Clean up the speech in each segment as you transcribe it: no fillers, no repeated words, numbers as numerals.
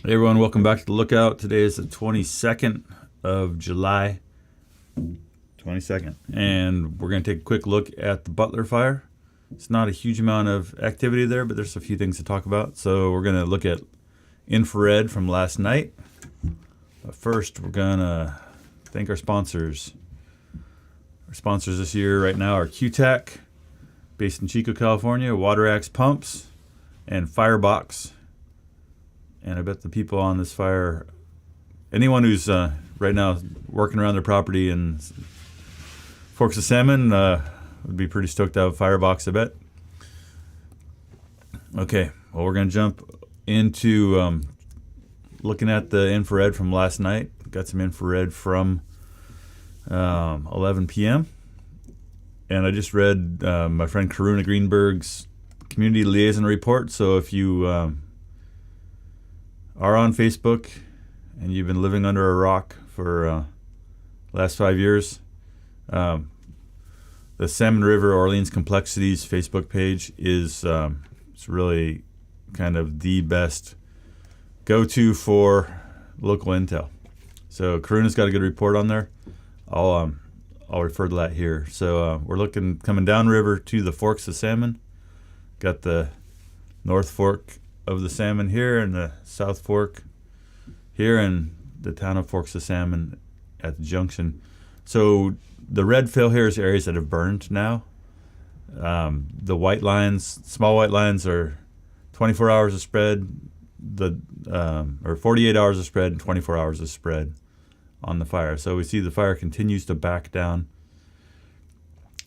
Hey everyone, welcome back to the Lookout. Today is the 22nd of July. 22nd. And we're going to take a quick look at the Butler Fire. It's not a huge amount of activity there, but there's a few things to talk about. So we're going to look at infrared from last night. But first, we're going to thank our sponsors. Our sponsors this year right now are QTAC, based in Chico, California, Water Axe Pumps, and Firebox. And I bet the people on this fire, anyone who's right now working around their property in Forks of Salmon would be pretty stoked to have a Firebox, I bet. Okay, well, we're going to jump into looking at the infrared from last night. Got some infrared from 11 p.m. And I just read my friend Karuna Greenberg's community liaison report. So if you are on Facebook and you've been living under a rock for last 5 years, the Salmon River Orleans Complexities Facebook page is it's really kind of the best go-to for local intel. So Karuna's got a good report on there. I'll refer to that here. So we're coming downriver to the Forks of Salmon. Got the North Fork of the Salmon here and the South Fork here, and the town of Forks of Salmon at the junction. So the red fill here is areas that have burned now. The white lines, small white lines, are 24 hours of spread, or 48 hours of spread and 24 hours of spread on the fire. So we see the fire continues to back down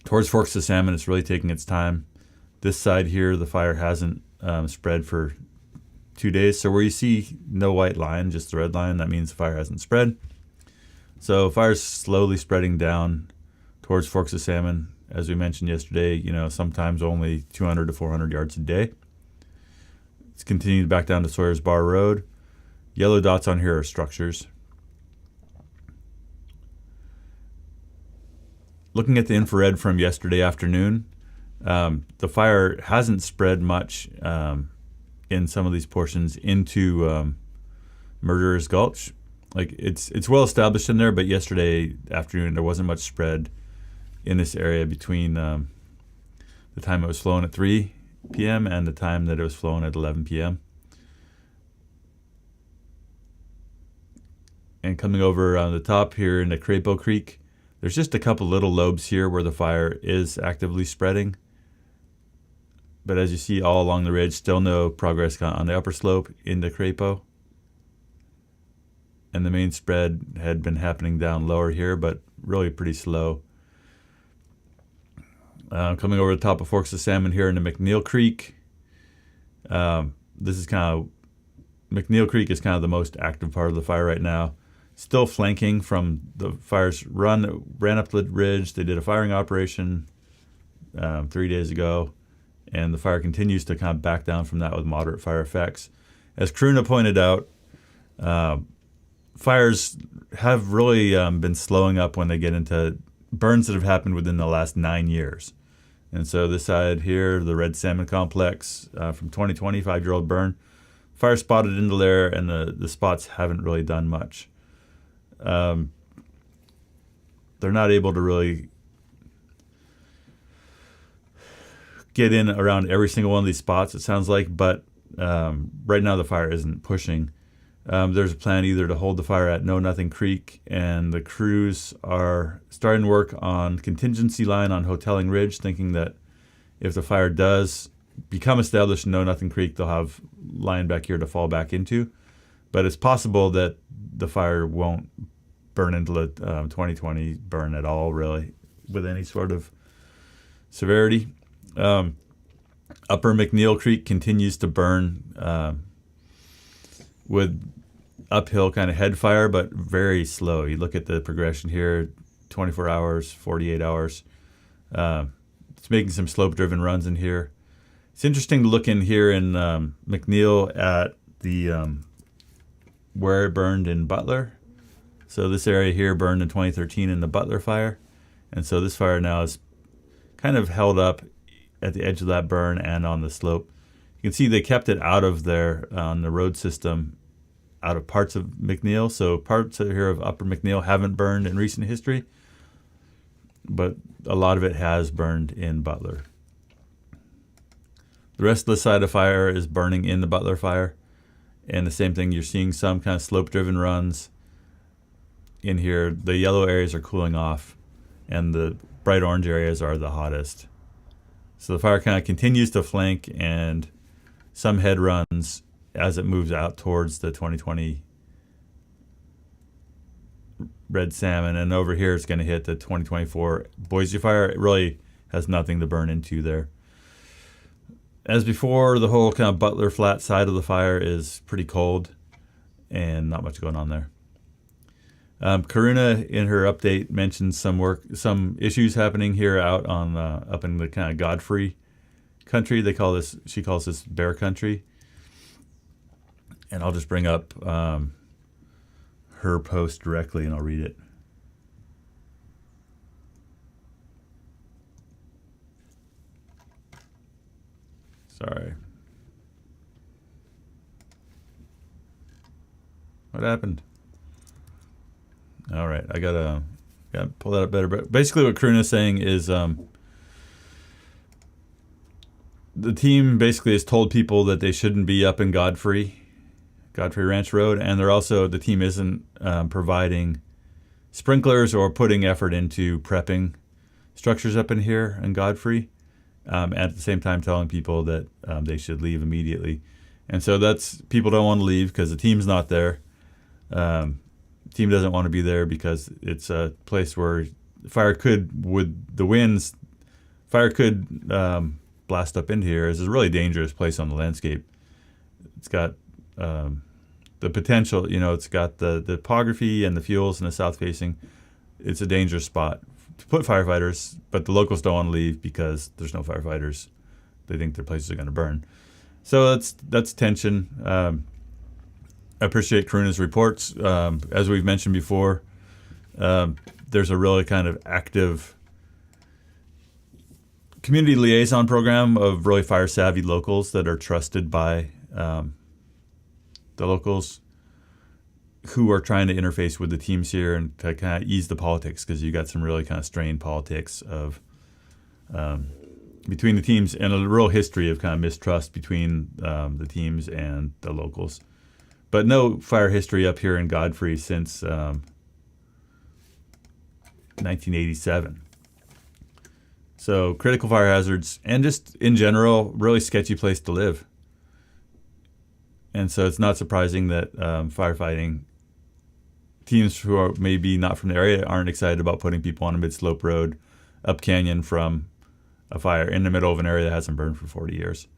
towards Forks of Salmon. It's really taking its time. This side here, the fire hasn't spread for 2 days. So where you see no white line, just the red line, that means the fire hasn't spread. So fire's slowly spreading down towards Forks of Salmon. As we mentioned yesterday, sometimes only 200 to 400 yards a day. It's continuing back down to Sawyer's Bar Road. Yellow dots on here are structures. Looking at the infrared from yesterday afternoon, the fire hasn't spread much in some of these portions into Murderer's Gulch. Like it's well established in there, but yesterday afternoon there wasn't much spread in this area between the time it was flowing at 3 p.m. and the time that it was flowing at 11 p.m. And coming over on the top here into Crapo Creek, there's just a couple little lobes here where the fire is actively spreading. But as you see all along the ridge, still no progress on the upper slope into Crapo. And the main spread had been happening down lower here, but really pretty slow. Coming over the top of Forks of Salmon here into McNeil Creek. McNeil Creek is kind of the most active part of the fire right now. Still flanking from the fire's ran up the ridge. They did a firing operation 3 days ago. And the fire continues to kind of back down from that with moderate fire effects. As Karuna pointed out, fires have really been slowing up when they get into burns that have happened within the last 9 years. And so this side here, the Red Salmon Complex from 2020, 5-year-old burn, fire spotted into there, and the spots haven't really done much. They're not able to really get in around every single one of these spots, it sounds like, but right now the fire isn't pushing. There's a plan either to hold the fire at Know Nothing Creek, and the crews are starting to work on contingency line on Hoteling Ridge, thinking that if the fire does become established in Know Nothing Creek, they'll have line back here to fall back into. But it's possible that the fire won't burn into the 2020 burn at all, really, with any sort of severity. Upper McNeil Creek continues to burn with uphill kind of head fire, but very slow. You look at the progression here, 24 hours, 48 hours. It's making some slope-driven runs in here. It's interesting to look in here in McNeil at the where it burned in Butler. So this area here burned in 2013 in the Butler Fire. And so this fire now is kind of held up at the edge of that burn and on the slope. You can see they kept it out of there on the road system out of parts of McNeil. So parts here of Upper McNeil haven't burned in recent history, but a lot of it has burned in Butler. The rest of the side of fire is burning in the Butler Fire. And the same thing, you're seeing some kind of slope-driven runs in here. The yellow areas are cooling off, and the bright orange areas are the hottest. So the fire kind of continues to flank, and some head runs as it moves out towards the 2020 red salmon. And over here, it's going to hit the 2024 Boise Fire. It really has nothing to burn into there. As before, the whole kind of Butler Flat side of the fire is pretty cold and not much going on there. Karuna, in her update, mentioned some issues happening here out on up in the kind of Godfrey country. She calls this bear country. And I'll just bring up her post directly and I'll read it. Sorry. What happened? All right, I gotta pull that up better. But basically, what Karuna is saying is the team basically has told people that they shouldn't be up in Godfrey Ranch Road, and the team isn't providing sprinklers or putting effort into prepping structures up in here in Godfrey. At the same time telling people that they should leave immediately. And so people don't want to leave because the team's not there. Team doesn't want to be there because it's a place where fire could blast up into here. It's a really dangerous place on the landscape. It's got the potential, it's got the topography and the fuels and the south facing. It's a dangerous spot to put firefighters, but the locals don't want to leave because there's no firefighters. They think their places are going to burn. So that's tension. I appreciate Karuna's reports. As we've mentioned before, there's a really kind of active community liaison program of really fire-savvy locals that are trusted by the locals who are trying to interface with the teams here and to kind of ease the politics, because you got some really kind of strained politics of between the teams and a real history of kind of mistrust between the teams and the locals. But no fire history up here in Godfrey since 1987. So critical fire hazards and just in general, really sketchy place to live. And so it's not surprising that firefighting teams who are maybe not from the area aren't excited about putting people on a mid-slope road up canyon from a fire in the middle of an area that hasn't burned for 40 years.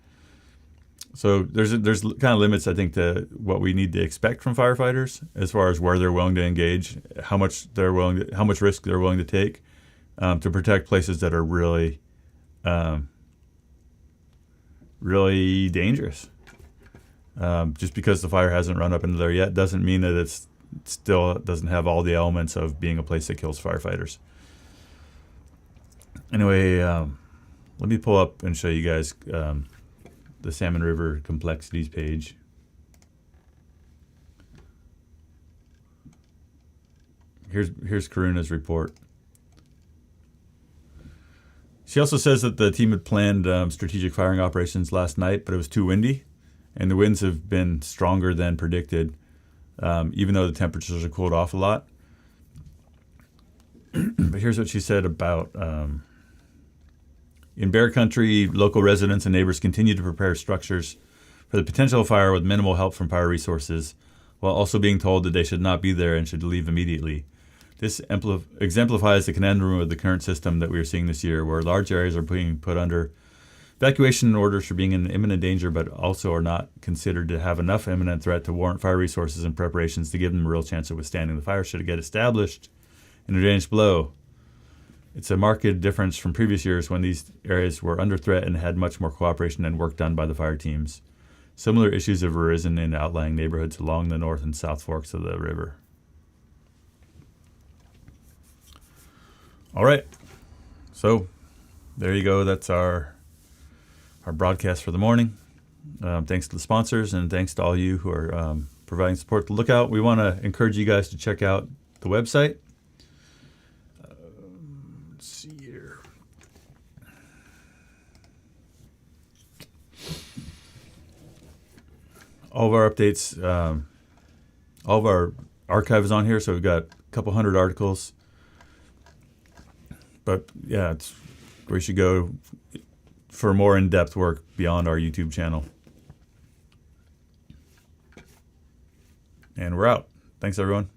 So there's kind of limits, I think, to what we need to expect from firefighters as far as where they're willing to engage, how much risk they're willing to take to protect places that are really, really dangerous. Just because the fire hasn't run up into there yet doesn't mean that it still doesn't have all the elements of being a place that kills firefighters. Anyway, let me pull up and show you guys the Salmon River complexities page. Here's Karuna's report. She also says that the team had planned strategic firing operations last night, but it was too windy, and the winds have been stronger than predicted, even though the temperatures are cooled off a lot. But here's what she said about in bear country, local residents and neighbors continue to prepare structures for the potential fire with minimal help from fire resources, while also being told that they should not be there and should leave immediately. This exemplifies the conundrum of the current system that we are seeing this year, where large areas are being put under evacuation orders for being in imminent danger, but also are not considered to have enough imminent threat to warrant fire resources and preparations to give them a real chance of withstanding the fire should it get established in a drainage below. It's a marked difference from previous years when these areas were under threat and had much more cooperation and work done by the fire teams. Similar issues have arisen in outlying neighborhoods along the north and south forks of the river. All right, so there you go. That's our broadcast for the morning. Thanks to the sponsors and thanks to all you who are providing support to Lookout. We want to encourage you guys to check out the website. Let's see here. All of our updates, all of our archive is on here, so we've got a couple hundred articles. But yeah, it's where you should go for more in-depth work beyond our YouTube channel. And we're out. Thanks, everyone.